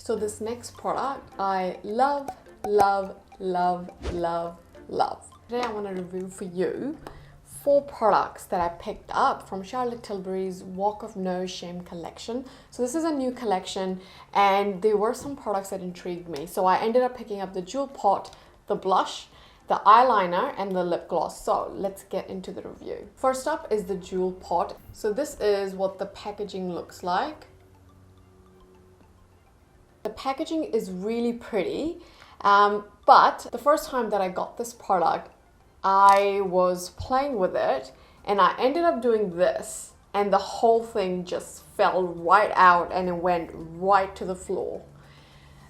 So this next product I love, love, love, love, love. Today I want to review for you 4 products that I picked up from Charlotte Tilbury's Walk of No Shame collection. So this is a new collection and there were some products that intrigued me. So I ended up picking up the Jewel Pot, the blush, the eyeliner and the lip gloss. So let's get into the review. First up is the Jewel Pot. So this is what the packaging looks like. The packaging is really pretty, but the first time that I got this product, I was playing with it and I ended up doing this and the whole thing just fell right out and it went right to the floor.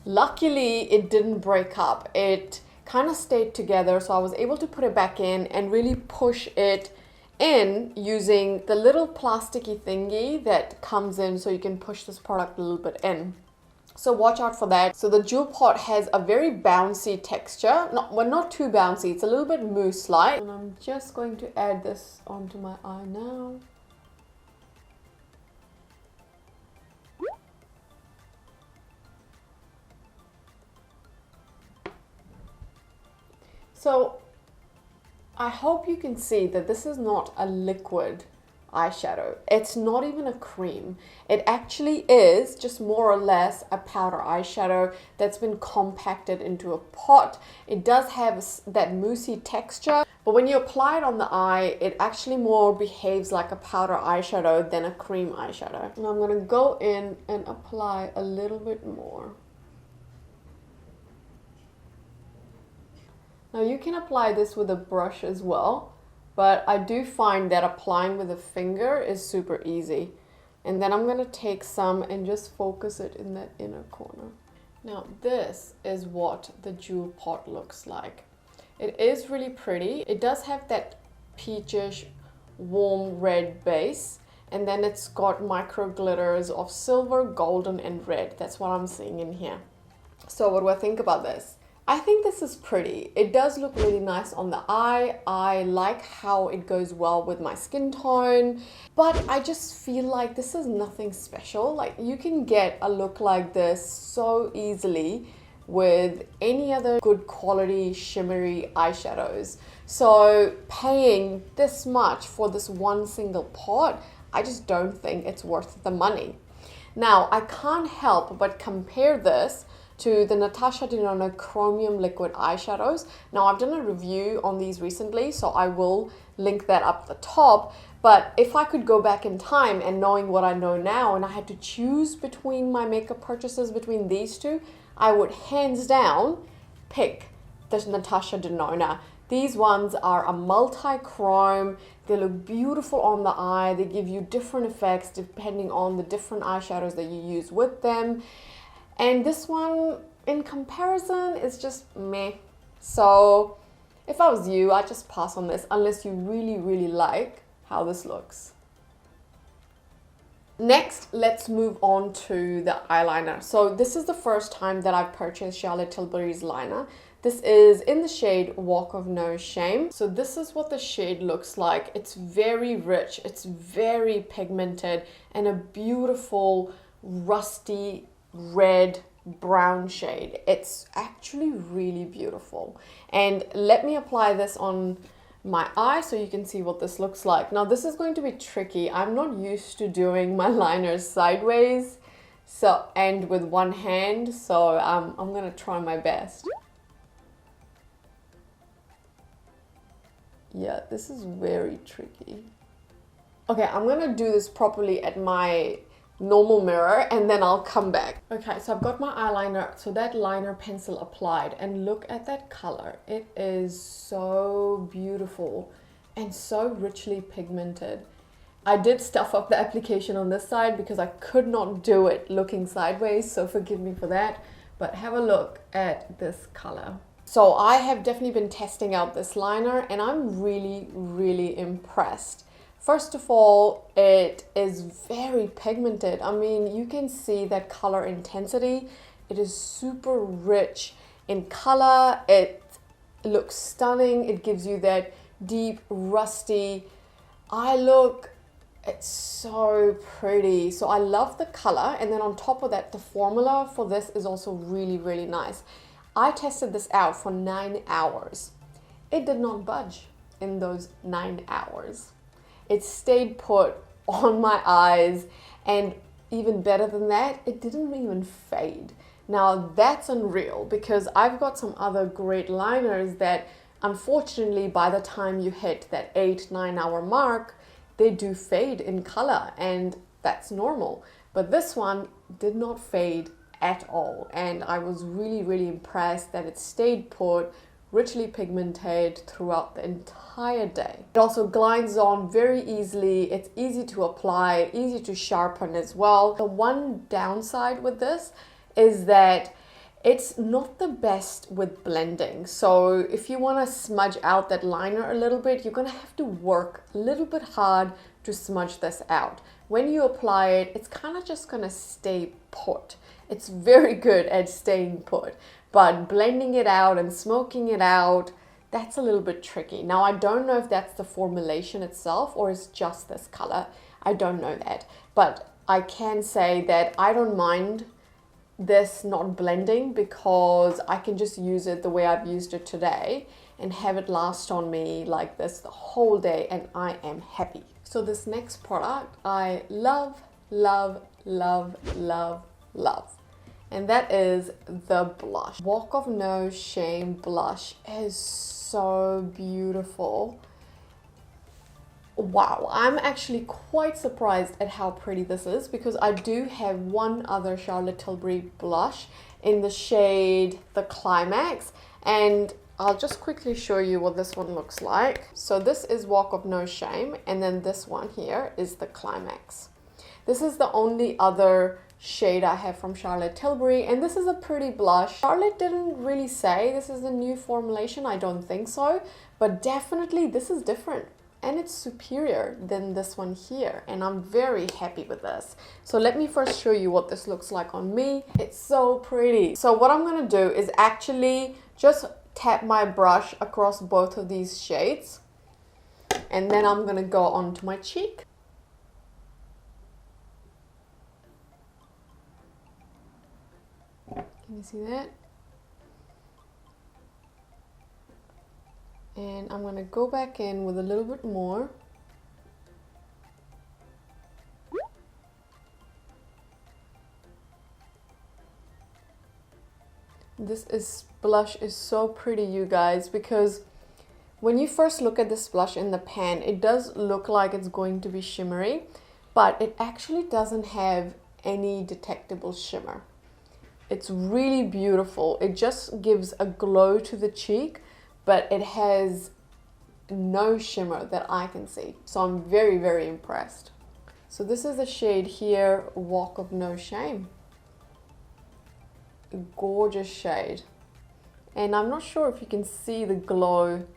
Luckily, it didn't break up. It kind of stayed together, so I was able to put it back in and really push it in using the little plasticky thingy that comes in so you can push this product a little bit in. So watch out for that. So the Jewel Pot has a very bouncy texture. Not too bouncy, it's a little bit mousse-like. And I'm just going to add this onto my eye now. So I hope you can see that this is not a liquid eyeshadow. It's not even a cream. It actually is just more or less a powder eyeshadow that's been compacted into a pot. It does have that moussey texture, but when you apply it on the eye, it actually more behaves like a powder eyeshadow than a cream eyeshadow. And I'm going to go in and apply a little bit more. Now you can apply this with a brush as well, but I do find that applying with a finger is super easy. And then I'm going to take some and just focus it in that inner corner. Now this is what the Jewel Pot looks like. It is really pretty. It does have that peachish warm red base, and then it's got micro glitters of silver, golden and red. That's what I'm seeing in here. So what do I think about this? I think this is pretty. It does look really nice on the eye. I like how it goes well with my skin tone, but I just feel like this is nothing special. Like, you can get a look like this so easily with any other good quality shimmery eyeshadows. So paying this much for this one single pot, I just don't think it's worth the money. Now, I can't help but compare this to the Natasha Denona Chromium Liquid Eyeshadows. Now, I've done a review on these recently, so I will link that up the top. But if I could go back in time and knowing what I know now, and I had to choose between my makeup purchases between these two, I would hands down pick the Natasha Denona. These ones are a multi-chrome. They look beautiful on the eye. They give you different effects depending on the different eyeshadows that you use with them. And this one, in comparison, is just meh. So if I was you, I'd just pass on this unless you really, really like how this looks. Next, let's move on to the eyeliner. So this is the first time that I've purchased Charlotte Tilbury's liner. This is in the shade Walk of No Shame. So this is what the shade looks like. It's very rich, it's very pigmented, and a beautiful rusty red brown shade. It's actually really beautiful. And let me apply this on my eye so you can see what this looks like. Now this is going to be tricky. I'm not used to doing my liners sideways and with one hand, so I'm gonna try my best. Yeah, this is very tricky. Okay, I'm gonna do this properly at my normal mirror and then I'll come back. Okay, so I've got my eyeliner, so that liner pencil applied, and look at that color. It is so beautiful and so richly pigmented. I did stuff up the application on this side because I could not do it looking sideways, so forgive me for that, but have a look at this color. So I have definitely been testing out this liner and I'm really, really impressed. First of all, it is very pigmented. I mean, you can see that color intensity. It is super rich in color. It looks stunning. It gives you that deep, rusty eye look. It's so pretty. So I love the color, and then on top of that, the formula for this is also really, really nice. I tested this out for 9 hours. It did not budge in those 9 hours. It stayed put on my eyes, and even better than that, it didn't even fade. Now that's unreal, because I've got some other great liners that unfortunately by the time you hit that 8-9 hour mark, they do fade in color, and that's normal. But this one did not fade at all, and I was really, really impressed that it stayed put, richly pigmented throughout the entire day. It also glides on very easily. It's easy to apply, easy to sharpen as well. The one downside with this is that it's not the best with blending. So if you want to smudge out that liner a little bit, you're going to have to work a little bit hard to smudge this out. When you apply it, it's kind of just going to stay put. It's very good at staying put, but blending it out and smoking it out, that's a little bit tricky. Now, I don't know if that's the formulation itself or it's just this color. I don't know that, but I can say that I don't mind this not blending, because I can just use it the way I've used it today and have it last on me like this the whole day, and I am happy. So this next product I love, love, love, love, love, and that is the blush. Walk of No Shame blush is so beautiful. Wow, I'm actually quite surprised at how pretty this is, because I do have one other Charlotte Tilbury blush in the shade The Climax, and I'll just quickly show you what this one looks like. So this is Walk of No Shame, and then this one here is The Climax. This is the only other shade I have from Charlotte Tilbury, and this is a pretty blush. Charlotte didn't really say this is a new formulation, I don't think so, but definitely this is different. And it's superior than this one here, and I'm very happy with this. So let me first show you what this looks like on me. It's so pretty. So what I'm gonna do is actually just tap my brush across both of these shades, and then I'm gonna go onto my cheek. Can you see that? And I'm going to go back in with a little bit more. This blush is so pretty, you guys, because when you first look at this blush in the pan, it does look like it's going to be shimmery, but it actually doesn't have any detectable shimmer. It's really beautiful. It just gives a glow to the cheek, but it has no shimmer that I can see. So I'm very, very impressed. So this is the shade here, Walk of No Shame. A gorgeous shade. And I'm not sure if you can see the glow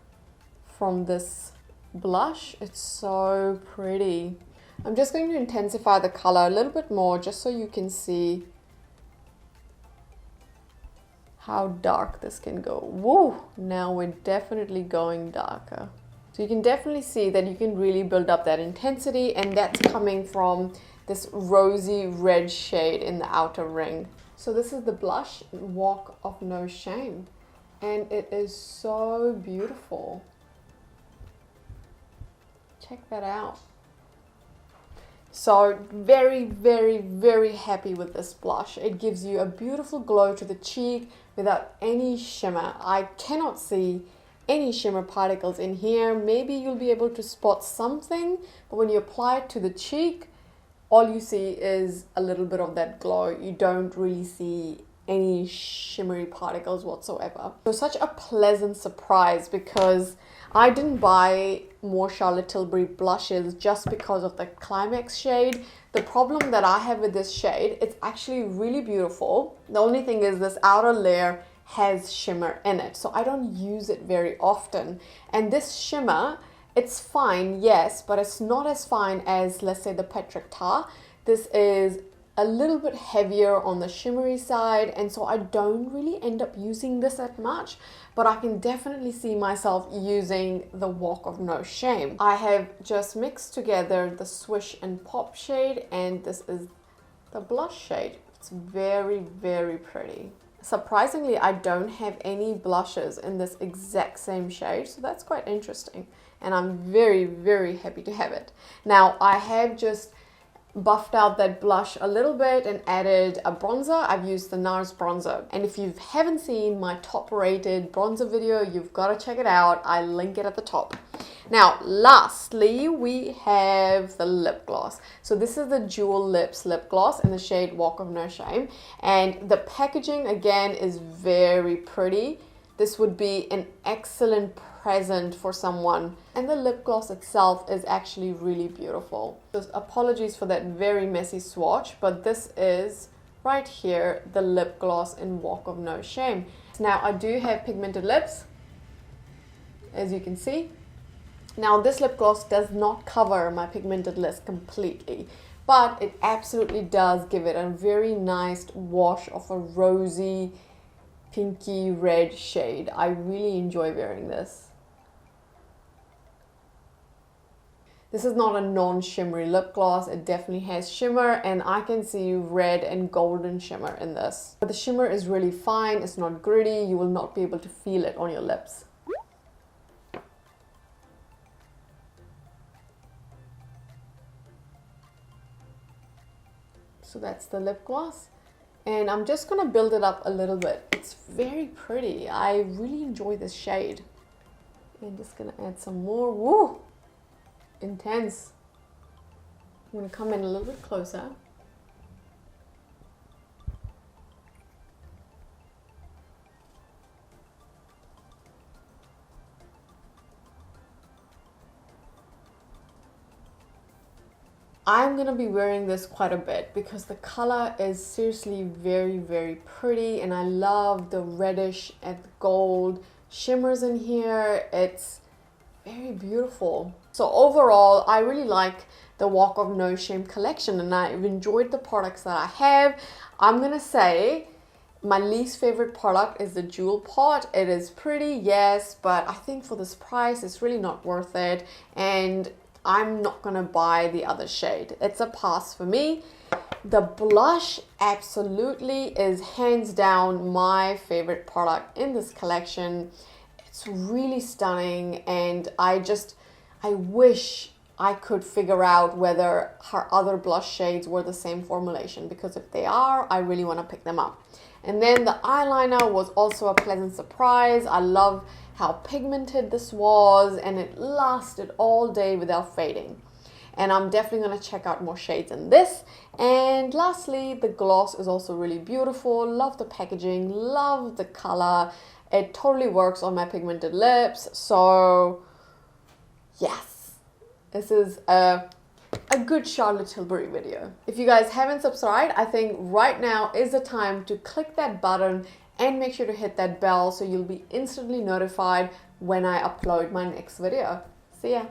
from this blush. It's so pretty. I'm just going to intensify the color a little bit more just so you can see how dark this can go. Woo! Now we're definitely going darker. So you can definitely see that you can really build up that intensity, and that's coming from this rosy red shade in the outer ring. So this is the blush, Walk of No Shame, and it is so beautiful. Check that out. So very, very, very happy with this blush. It gives you a beautiful glow to the cheek without any shimmer. I cannot see any shimmer particles in here. Maybe you'll be able to spot something, but when you apply it to the cheek, all you see is a little bit of that glow. You don't really see any shimmery particles whatsoever. So such a pleasant surprise, because I didn't buy more Charlotte Tilbury blushes just because of the Climax shade. The problem that I have with this shade, it's actually really beautiful. The only thing is this outer layer has shimmer in it, so I don't use it very often. And this shimmer, it's fine, yes, but it's not as fine as, let's say, the Petric Tar. This is a little bit heavier on the shimmery side, and so I don't really end up using this that much, but I can definitely see myself using the Walk of No Shame. I have just mixed together the Swish and Pop shade, and this is the blush shade. It's very, very pretty. Surprisingly, I don't have any blushes in this exact same shade, so that's quite interesting, and I'm very, very happy to have it. Now, I have just buffed out that blush a little bit and added a bronzer. I've used the NARS bronzer, and if you haven't seen my top rated bronzer video, you've got to check it out. I link it at the top. Now, lastly, we have the lip gloss. So this is the Jewel Lips lip gloss in the shade Walk of No Shame, and the packaging again is very pretty. This would be an excellent present for someone, and the lip gloss itself is actually really beautiful. So apologies for that very messy swatch, but this is right here the lip gloss in Walk of No Shame. Now, I do have pigmented lips, as you can see. Now, this lip gloss does not cover my pigmented lips completely, but it absolutely does give it a very nice wash of a rosy pinky red shade. I really enjoy wearing this. This is not a non-shimmery lip gloss. It definitely has shimmer, and I can see red and golden shimmer in this. But the shimmer is really fine. It's not gritty. You will not be able to feel it on your lips. So that's the lip gloss. And I'm just gonna build it up a little bit. It's very pretty. I really enjoy this shade. I'm just gonna add some more. Woo! Intense. I'm gonna come in a little bit closer. I'm gonna be wearing this quite a bit because the color is seriously very, very pretty, and I love the reddish and gold shimmers in here. It's very beautiful. So overall, I really like the Walk of No Shame collection, and I've enjoyed the products that I have. I'm gonna say my least favorite product is the Jewel Pot. It is pretty, yes, but I think for this price, it's really not worth it, and I'm not gonna buy the other shade. It's a pass for me. The blush absolutely is hands down my favorite product in this collection. It's really stunning, and I wish I could figure out whether her other blush shades were the same formulation, because if they are, I really want to pick them up. And then the eyeliner was also a pleasant surprise. I love how pigmented this was, and it lasted all day without fading. And I'm definitely going to check out more shades in this. And lastly, the gloss is also really beautiful. Love the packaging, love the color. It totally works on my pigmented lips. So yes, this is a good Charlotte Tilbury video. If you guys haven't subscribed, I think right now is the time to click that button and make sure to hit that bell so you'll be instantly notified when I upload my next video. See ya.